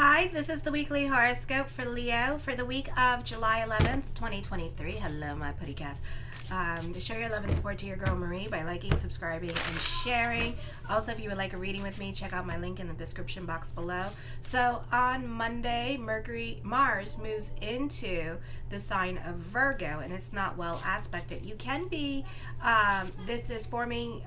Hi, this is the weekly horoscope for Leo for the week of July 11th, 2023. Hello, my putty cats. Show your love and support to your girl Marie by liking, subscribing, and sharing. Also, if you would like a reading with me, check out my link in the description box below. So on Monday, Mars moves into the sign of Virgo, and it's not well aspected. You can be, this is forming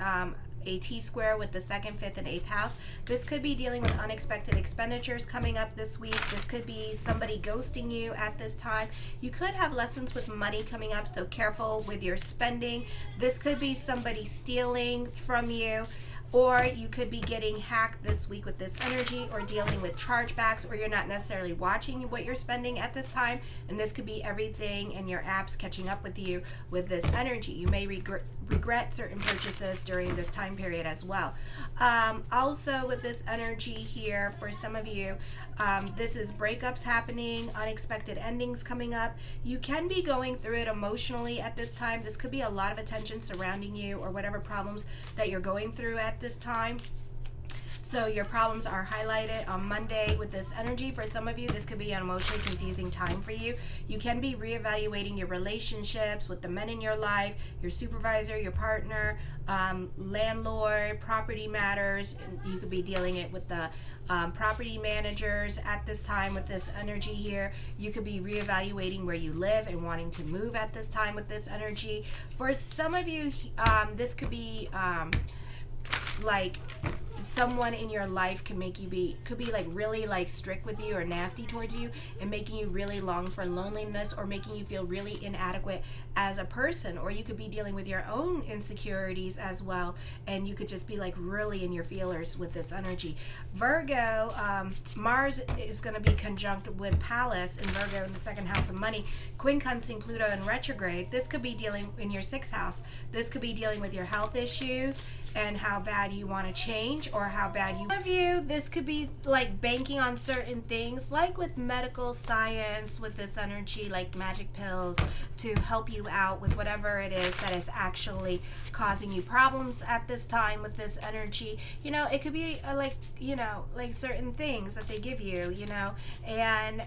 a T-square with the 2nd, 5th, and 8th house. This could be dealing with unexpected expenditures coming up this week. This could be somebody ghosting you at this time. You could have lessons with money coming up, so careful with your spending. This could be somebody stealing from you, or you could be getting hacked this week with this energy, or dealing with chargebacks, or you're not necessarily watching what you're spending at this time, and this could be everything and your apps catching up with you with this energy. You may regret certain purchases during this time period as well. Also with this energy here, for some of you, this is breakups happening, unexpected endings coming up. You can be going through it emotionally at this time. This could be a lot of attention surrounding you or whatever problems that you're going through at this time. So your problems are highlighted on Monday with this energy. For some of you, this could be an emotionally confusing time for you. You can be reevaluating your relationships with the men in your life, your supervisor, your partner, landlord, property matters. You could be dealing it with the property managers at this time with this energy here. You could be reevaluating where you live and wanting to move at this time with this energy. For some of you, this could be like someone in your life could be like really like strict with you or nasty towards you and making you really long for loneliness, or making you feel really inadequate as a person. Or you could be dealing with your own insecurities as well, and you could just be like really in your feelers with this energy. Virgo, Mars is going to be conjunct with Pallas in Virgo in the 2nd house of money, quincunxing Pluto in retrograde. This could be dealing in your 6th house. This could be dealing with your health issues and how bad you want to change, or how bad this could be like banking on certain things, like with medical science with this energy, like magic pills to help you out with whatever it is that is actually causing you problems at this time with this energy. It could be like certain things that they give you, and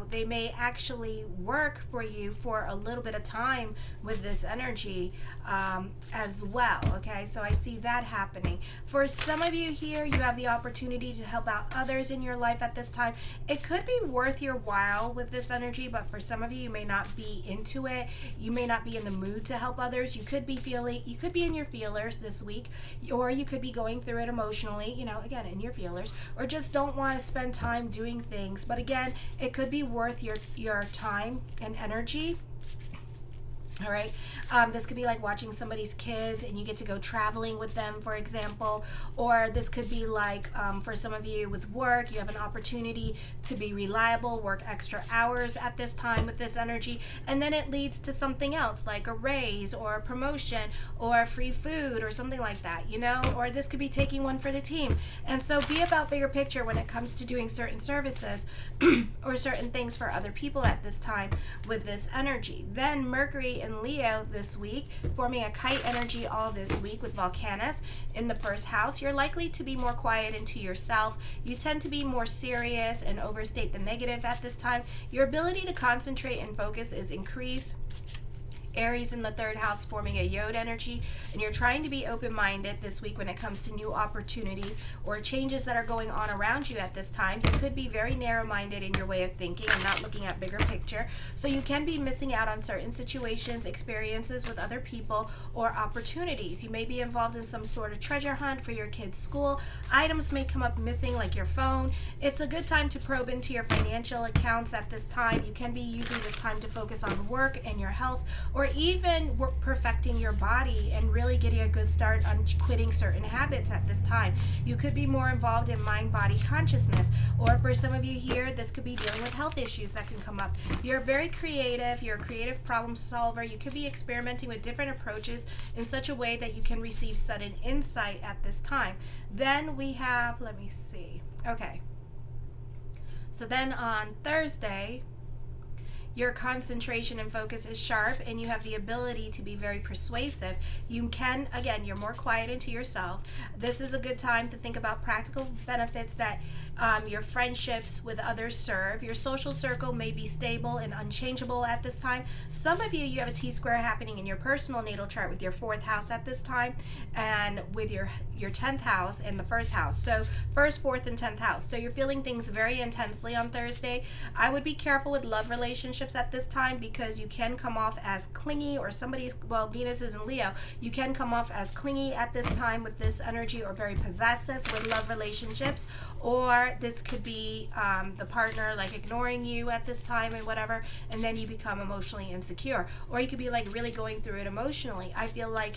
they may actually work for you for a little bit of time with this energy as well. Okay, so I see that happening. For some of you here, you have the opportunity to help out others in your life at this time. It could be worth your while with this energy, but for some of you, you may not be into it. You may not be in the mood to help others. You could be in your feelers this week, or you could be going through it emotionally, again, in your feelers, or just don't want to spend time doing things. But again, it could be worth your time and energy. All right. This could be like watching somebody's kids and you get to go traveling with them, for example. Or this could be like, for some of you with work, you have an opportunity to be reliable, work extra hours at this time with this energy. And then it leads to something else, like a raise or a promotion or free food or something like that, or this could be taking one for the team. And so be about bigger picture when it comes to doing certain services or certain things for other people at this time with this energy. Then Mercury in Leo this week, forming a kite energy all this week with Volcanus in the 1st house. You're likely to be more quiet into yourself. You tend to be more serious and overstate the negative at this time. Your ability to concentrate and focus is increased. Aries in the 3rd house, forming a Yod energy, and you're trying to be open-minded this week when it comes to new opportunities or changes that are going on around you at this time. You could be very narrow-minded in your way of thinking and not looking at bigger picture, so you can be missing out on certain situations, experiences with other people, or opportunities. You may be involved in some sort of treasure hunt for your kids' school. Items may come up missing, like your phone. It's a good time to probe into your financial accounts at this time. You can be using this time to focus on work and your health, or even perfecting your body and really getting a good start on quitting certain habits at this time. You could be more involved in mind-body consciousness, or for some of you here, this could be dealing with health issues that can come up. You're very creative. You're a creative problem solver. You could be experimenting with different approaches in such a way that you can receive sudden insight at this time. Then we have, let me see. Okay. So then on Thursday, your concentration and focus is sharp, and you have the ability to be very persuasive. You can, again, you're more quiet into yourself. This is a good time to think about practical benefits that your friendships with others serve. Your social circle may be stable and unchangeable at this time. Some of you have a T-square happening in your personal natal chart with your 4th house at this time, and with your 10th house and the 1st house. So 1st, 4th, and 10th house. So you're feeling things very intensely on Thursday. I would be careful with love relationships at this time, because you can come off as clingy, or somebody's, well, Venus is in Leo. You can come off as clingy at this time with this energy, or very possessive with love relationships, or this could be the partner like ignoring you at this time and whatever, and then you become emotionally insecure, or you could be like really going through it emotionally. I feel like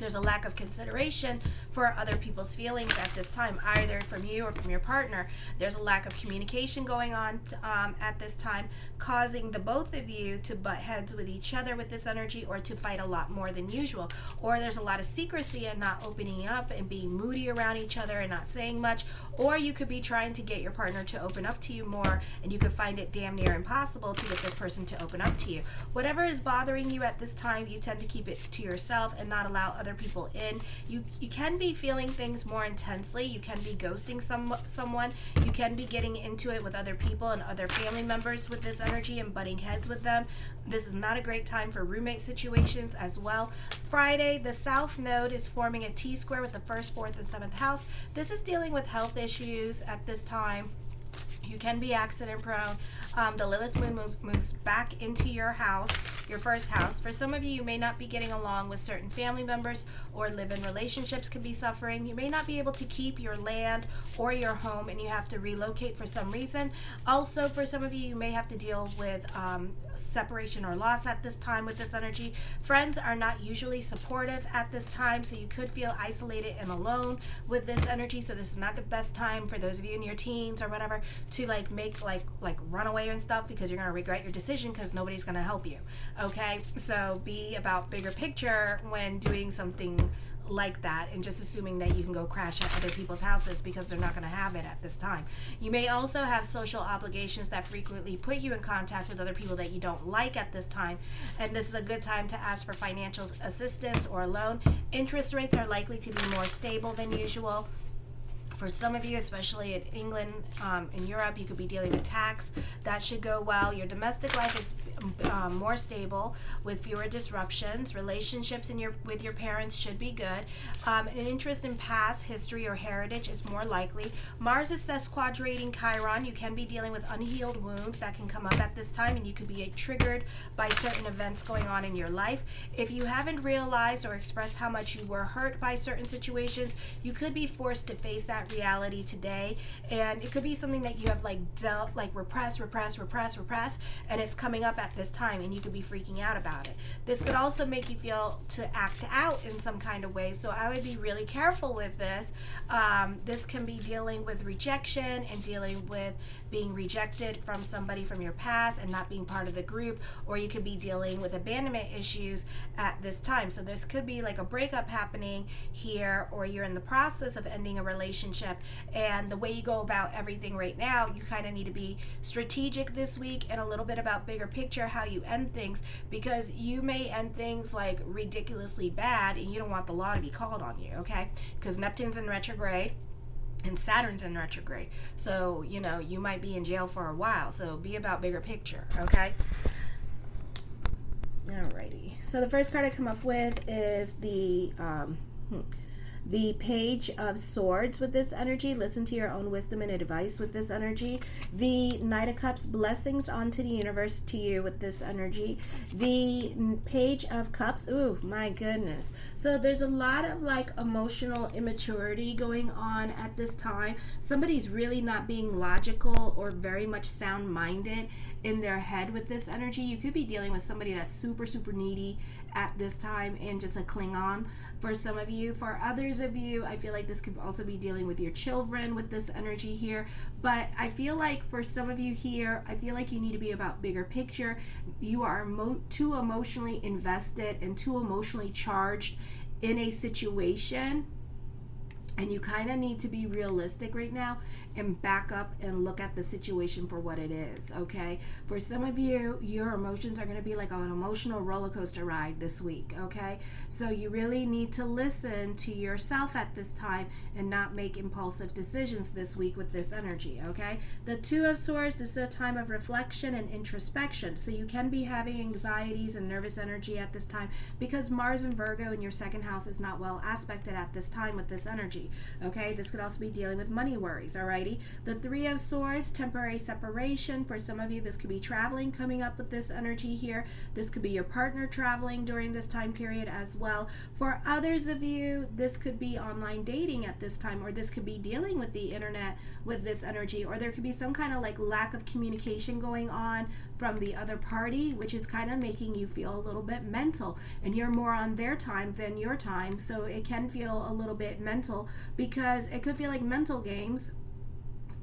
there's a lack of consideration for other people's feelings at this time, either from you or from your partner. There's a lack of communication going on at this time, causing the both of you to butt heads with each other with this energy, or to fight a lot more than usual. Or there's a lot of secrecy and not opening up and being moody around each other and not saying much. Or you could be trying to get your partner to open up to you more, and you could find it damn near impossible to get this person to open up to you. Whatever is bothering you at this time, you tend to keep it to yourself and not allow other people in. You can be feeling things more intensely. You can be ghosting someone. You can be getting into it with other people and other family members with this energy and butting heads with them. This is not a great time for roommate situations as well. Friday, the South Node is forming a T-square with the 1st, 4th, and 7th house. This is dealing with health issues at this time. You can be accident prone. The Lilith moon moves back into your house, your 1st house. For some of you, you may not be getting along with certain family members, or live-in relationships could be suffering. You may not be able to keep your land or your home, and you have to relocate for some reason. Also, for some of you, you may have to deal with separation or loss at this time with this energy. Friends are not usually supportive at this time, so you could feel isolated and alone with this energy. So this is not the best time for those of you in your teens or whatever to make run away and stuff, because you're going to regret your decision, because nobody's going to help you. Okay, so be about bigger picture when doing something like that, and just assuming that you can go crash at other people's houses, because they're not going to have it at this time. You may also have social obligations that frequently put you in contact with other people that you don't like at this time, and this is a good time to ask for financial assistance or a loan. Interest rates are likely to be more stable than usual. For some of you, especially in England, in Europe, you could be dealing with tax. That should go well. Your domestic life is more stable with fewer disruptions. Relationships with your parents should be good. An interest in past history or heritage is more likely. Mars is sesquadrating Chiron. You can be dealing with unhealed wounds that can come up at this time, and you could be triggered by certain events going on in your life. If you haven't realized or expressed how much you were hurt by certain situations, you could be forced to face that reality today, and it could be something that you have repress, and it's coming up at this time, and you could be freaking out about it. This could also make you feel to act out in some kind of way, so I would be really careful with this. This can be dealing with rejection and dealing with being rejected from somebody from your past and not being part of the group, or you could be dealing with abandonment issues at this time. So this could be like a breakup happening here, or you're in the process of ending a relationship, and the way you go about everything right now, you kind of need to be strategic this week, and a little bit about bigger picture, how you end things, because you may end things like ridiculously bad, and you don't want the law to be called on you, okay? Because Neptune's in retrograde and Saturn's in retrograde, so you might be in jail for a while. So be about bigger picture, okay? Alrighty, so the first card I come up with is the Page of Swords with this energy. Listen to your own wisdom and advice with this energy. The Knight of Cups, blessings onto the universe to you with this energy. The Page of Cups, ooh, my goodness. So there's a lot of emotional immaturity going on at this time. Somebody's really not being logical or very much sound-minded in their head with this energy. You could be dealing with somebody that's super, super needy at this time and just a Klingon for some of you. For others of you, I feel like this could also be dealing with your children with this energy here. But I feel like for some of you here, I feel like you need to be about bigger picture. You are too emotionally invested and too emotionally charged in a situation And you kind of need to be realistic right now and back up and look at the situation for what it is, okay? For some of you, your emotions are going to be like an emotional roller coaster ride this week, okay? So you really need to listen to yourself at this time and not make impulsive decisions this week with this energy, okay? The Two of Swords, this is a time of reflection and introspection. So you can be having anxieties and nervous energy at this time because Mars and Virgo in your second house is not well aspected at this time with this energy. Okay, this could also be dealing with money worries. Alrighty, the Three of Swords, temporary separation. For some of you, this could be traveling coming up with this energy here. This could be your partner traveling during this time period as well. For others of you, this could be online dating at this time, or this could be dealing with the internet with this energy, or there could be some kind of like lack of communication going on from the other party, which is kind of making you feel a little bit mental, and you're more on their time than your time, so it can feel a little bit mental because it could feel like mental games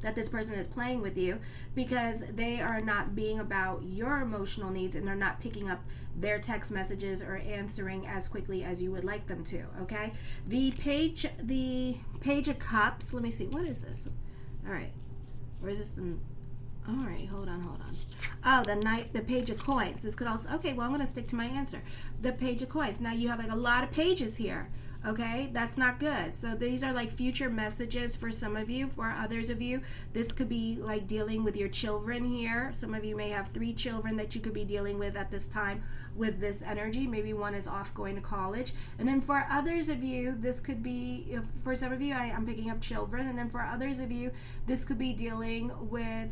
that this person is playing with you because they are not being about your emotional needs and they're not picking up their text messages or answering as quickly as you would like them to, okay? The page of cups, let me see, what is this? All right, where is this? All right, hold on. Oh, the page of coins. This could also, okay, well, I'm going to stick to my answer. The page of coins. Now you have like a lot of pages here. Okay, that's not good. So these are like future messages for some of you. For others of you, this could be like dealing with your children here. Some of you may have 3 children that you could be dealing with at this time with this energy. Maybe one is off going to college. And then for others of you, this could be, for some of you, I'm picking up children. And then for others of you, this could be dealing with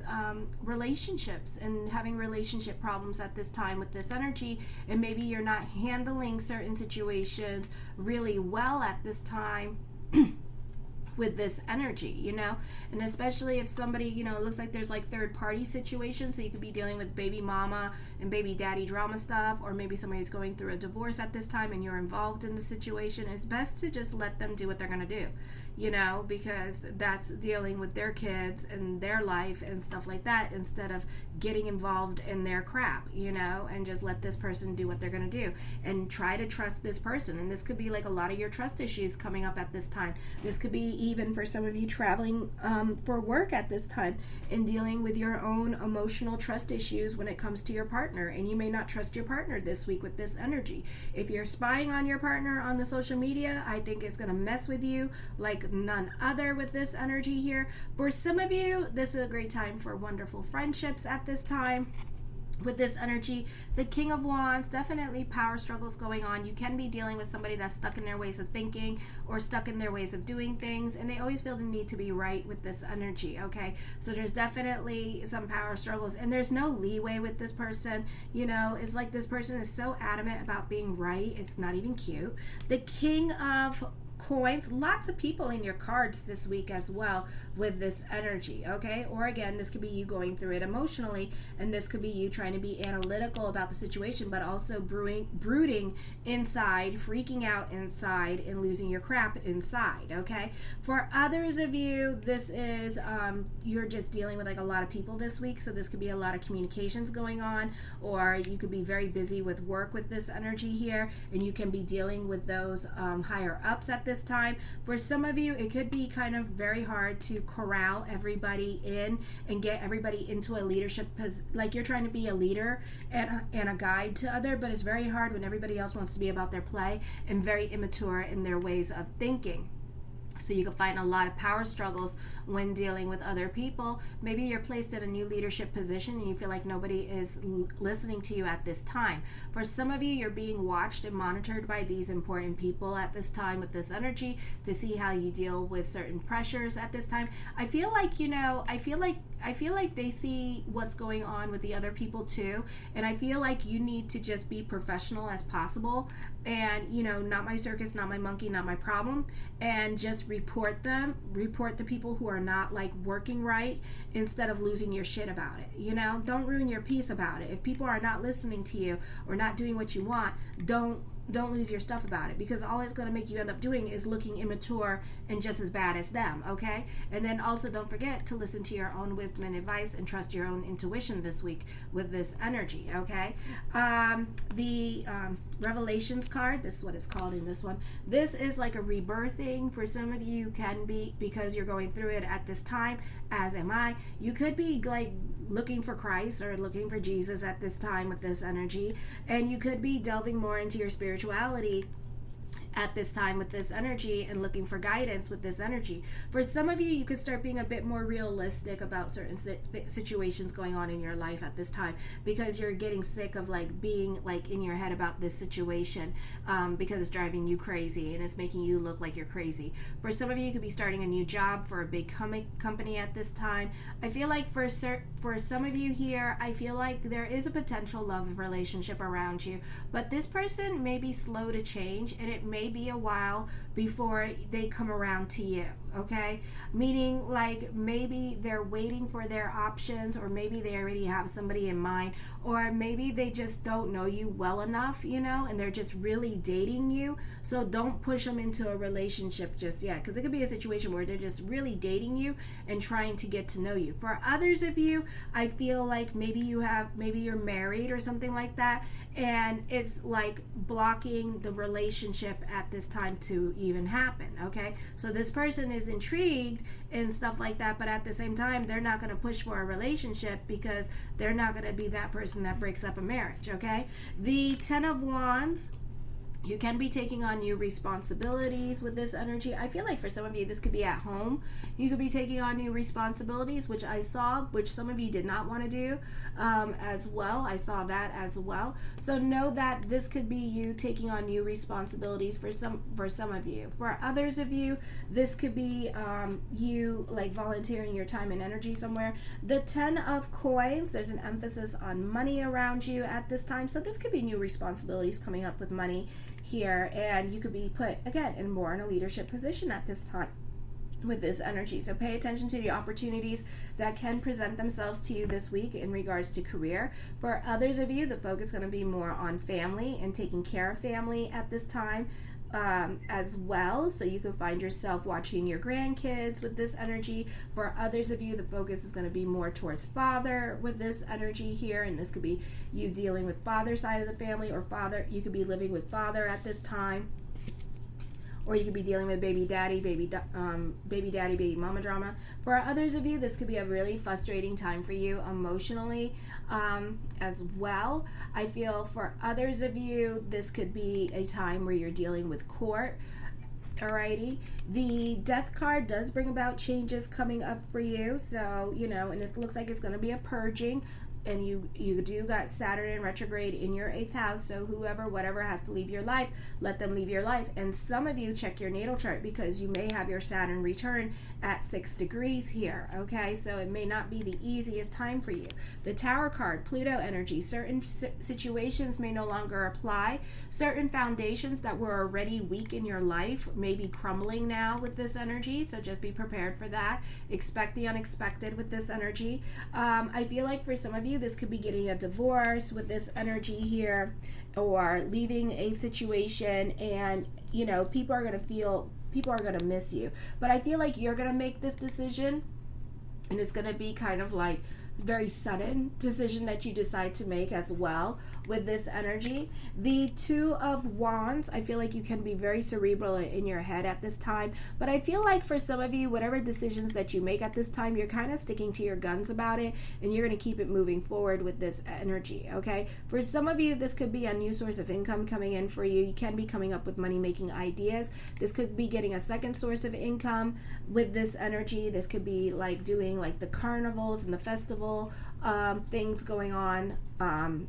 relationships and having relationship problems at this time with this energy. And maybe you're not handling certain situations really well at this time with this energy, you know, and especially if somebody, you know, it looks like there's like third party situations, so you could be dealing with baby mama and baby daddy drama stuff, or maybe somebody's going through a divorce at this time and you're involved in the situation. It's best to just let them do what they're going to do, you know, because that's dealing with their kids and their life and stuff like that, instead of getting involved in their crap, you know, and just let this person do what they're going to do and try to trust this person. And this could be like a lot of your trust issues coming up at this time. This could be even for some of you traveling for work at this time and dealing with your own emotional trust issues when it comes to your partner. And you may not trust your partner this week with this energy. If you're spying on your partner on the social media, I think it's going to mess with you like none other with this energy here. For some of you, this is a great time for wonderful friendships at this time. With this energy, the King of Wands, definitely power struggles going on. You can be dealing with somebody that's stuck in their ways of thinking or stuck in their ways of doing things, and they always feel the need to be right with this energy, okay? So there's definitely some power struggles, and there's no leeway with this person. You know, it's like this person is so adamant about being right, it's not even cute. The King of Coins, lots of people in your cards this week as well with this energy, okay? Or again, this could be you going through it emotionally, and this could be you trying to be analytical about the situation, but also brooding inside, freaking out inside, and losing your crap inside, okay? For others of you, this is you're just dealing with like a lot of people this week, so this could be a lot of communications going on, or you could be very busy with work with this energy here, and you can be dealing with those higher ups at this time. For some of you, it could be kind of very hard to corral everybody in and get everybody into a leadership, like you're trying to be a leader and a guide to other, but it's very hard when everybody else wants to be about their play and very immature in their ways of thinking. So you can find a lot of power struggles when dealing with other people. Maybe you're placed in a new leadership position and you feel like nobody is listening to you at this time. For some of you, you're being watched and monitored by these important people at this time with this energy to see how you deal with certain pressures at this time. I feel like, you know, I feel like they see what's going on with the other people too, and I feel like you need to just be professional as possible, and, you know, not my circus, not my monkey, not my problem, and just report the people who are not like working right, instead of losing your shit about it. You know, don't ruin your peace about it. If people are not listening to you or not doing what you want, don't don't lose your stuff about it, because all it's going to make you end up doing is looking immature and just as bad as them, okay? And then also don't forget to listen to your own wisdom and advice and trust your own intuition this week with this energy, okay? The Revelations card, this is what it's called in this one. This is like a rebirthing. For some of you, can be because you're going through it at this time, as am I. You could be like looking for Christ or looking for Jesus at this time with this energy, and you could be delving more into your spirituality at this time with this energy and looking for guidance with this energy. For some of you, you could start being a bit more realistic about certain situations going on in your life at this time, because you're getting sick of like being like in your head about this situation, because it's driving you crazy and it's making you look like you're crazy. For some of you, you could be starting a new job for a big company at this time. I feel like for some of you here, I feel like there is a potential love relationship around you, but this person may be slow to change, and it may be a while before they come around to you, okay? Meaning like maybe they're waiting for their options, or maybe they already have somebody in mind, or maybe they just don't know you well enough, you know, and they're just really dating you. So don't push them into a relationship just yet, because it could be a situation where they're just really dating you and trying to get to know you. For others of you, I feel like maybe you're married or something like that, and it's like blocking the relationship at this time to even happen, okay? So this person is intrigued and stuff like that, but at the same time, they're not going to push for a relationship because they're not going to be that person that breaks up a marriage, okay? The Ten of Wands, you can be taking on new responsibilities with this energy. I feel like for some of you, this could be at home. You could be taking on new responsibilities, which I saw, which some of you did not want to do as well. I saw that as well. So know that this could be you taking on new responsibilities for some of you. For others of you, this could be you like volunteering your time and energy somewhere. The Ten of Coins, there's an emphasis on money around you at this time. So this could be new responsibilities coming up with money here, and you could be put again in a leadership position at this time with this energy. So pay attention to the opportunities that can present themselves to you this week in regards to career. For others of you, the focus is going to be more on family and taking care of family at this time as well. So you can find yourself watching your grandkids with this energy. For others of you, the focus is going to be more towards father with this energy here, and this could be you dealing with father side of the family, or father, you could be living with father at this time, or you could be dealing with baby daddy, baby mama drama. For others of you, this could be a really frustrating time for you emotionally as well. I feel for others of you, this could be a time where you're dealing with court. Alrighty, the Death card does bring about changes coming up for you. So, you know, and this looks like it's going to be a purging. And you do got Saturn in retrograde in your 8th house, so whatever has to leave your life, let them leave your life. And some of you, check your natal chart, because you may have your Saturn return at 6 degrees here, okay? So it may not be the easiest time for you. The Tower card, Pluto energy, certain situations may no longer apply. Certain foundations that were already weak in your life may be crumbling now with this energy, so just be prepared for that. Expect the unexpected with this energy. I feel like for some of you, this could be getting a divorce with this energy here, or leaving a situation, and you know, people are going to miss you, but I feel like you're going to make this decision, and it's going to be kind of like very sudden decision that you decide to make as well with this energy. The Two of Wands, I feel like you can be very cerebral in your head at this time, but I feel like for some of you, whatever decisions that you make at this time, you're kind of sticking to your guns about it, and you're going to keep it moving forward with this energy, okay? For some of you, this could be a new source of income coming in for you. You can be coming up with money-making ideas. This could be getting a second source of income with this energy. This could be like doing like the carnivals and the festivals, things going on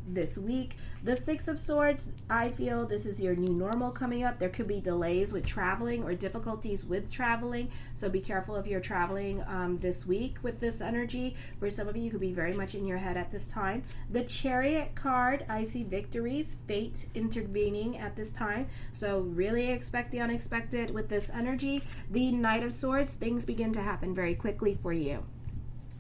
this week. The Six of Swords, I feel this is your new normal coming up. There could be delays with traveling or difficulties with traveling, so be careful if you're traveling this week with this energy. For some of you, you could be very much in your head at this time. The Chariot card, I see victories, fate intervening at this time, so really expect the unexpected with this energy. The Knight of Swords, things begin to happen very quickly for you.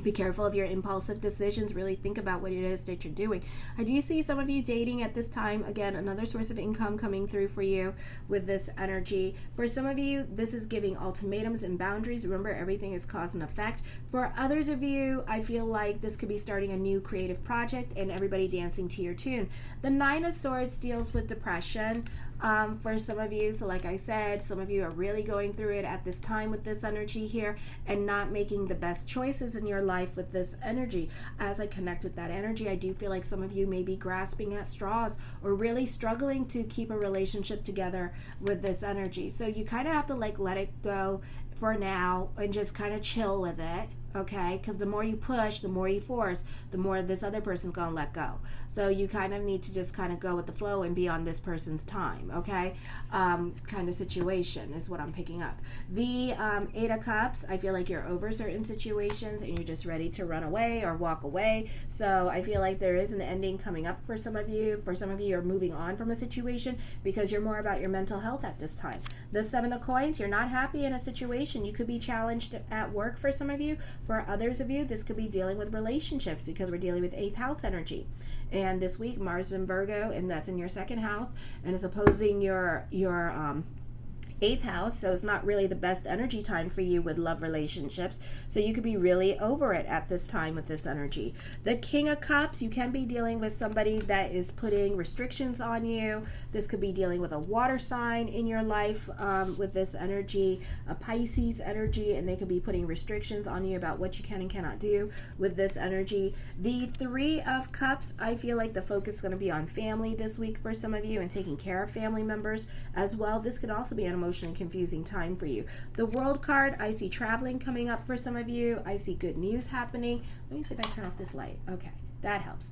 Be careful of your impulsive decisions. Really think about what it is that you're doing. I do see some of you dating at this time. Again, another source of income coming through for you with this energy. For some of you, this is giving ultimatums and boundaries. Remember, everything is cause and effect. For others of you, I feel like this could be starting a new creative project and everybody dancing to your tune. The Nine of Swords deals with depression. For some of you, so like I said, some of you are really going through it at this time with this energy here and not making the best choices in your life with this energy. As I connect with that energy, I do feel like some of you may be grasping at straws or really struggling to keep a relationship together with this energy. So you kind of have to like let it go for now and just kind of chill with it. Okay, because the more you push, the more you force, the more this other person's gonna let go. So you kind of need to just kind of go with the flow and be on this person's time. Okay, kind of situation is what I'm picking up. The Eight of Cups, I feel like you're over certain situations and you're just ready to run away or walk away. So I feel like there is an ending coming up for some of you. For some of you, you're moving on from a situation because you're more about your mental health at this time. The Seven of Coins, you're not happy in a situation. You could be challenged at work for some of you. For others of you, this could be dealing with relationships because we're dealing with 8th house energy. And this week, Mars in Virgo, and that's in your 2nd house, and it's opposing your 8th house, so it's not really the best energy time for you with love relationships. So you could be really over it at this time with this energy. The King of Cups, you can be dealing with somebody that is putting restrictions on you. This could be dealing with a water sign in your life with this energy, a Pisces energy, and they could be putting restrictions on you about what you can and cannot do with this energy. The Three of Cups, I feel like the focus is going to be on family this week for some of you and taking care of family members as well. This could also be an emotionally confusing time for you. The World card, I see traveling coming up for some of you. I see good news happening. Let me see if I turn off this light. Okay, that helps.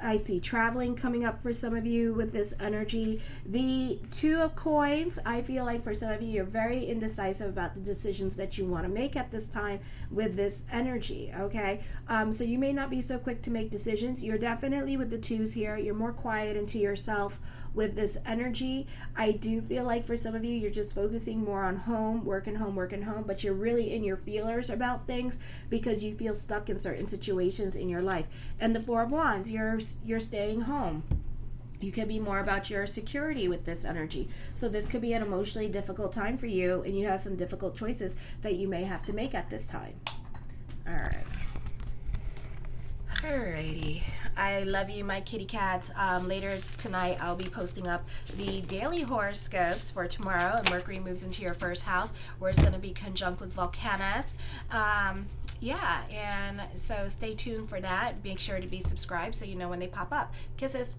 I see traveling coming up for some of you with this energy. The Two of Coins, I feel like for some of you, you're very indecisive about the decisions that you want to make at this time with this energy, okay? So you may not be so quick to make decisions. You're definitely with the twos here. You're more quiet and to yourself with this energy. I do feel like for some of you, you're just focusing more on home, work and home, but you're really in your feelers about things because you feel stuck in certain situations in your life. And the Four of Wands, you're staying home. You could be more about your security with this energy. So this could be an emotionally difficult time for you, and you have some difficult choices that you may have to make at this time. All right. Alrighty. I love you, my kitty cats. Later tonight, I'll be posting up the daily horoscopes for tomorrow, and Mercury moves into your 1st house, where it's going to be conjunct with Volcanus. Yeah, and so stay tuned for that. Make sure to be subscribed so you know when they pop up. Kisses.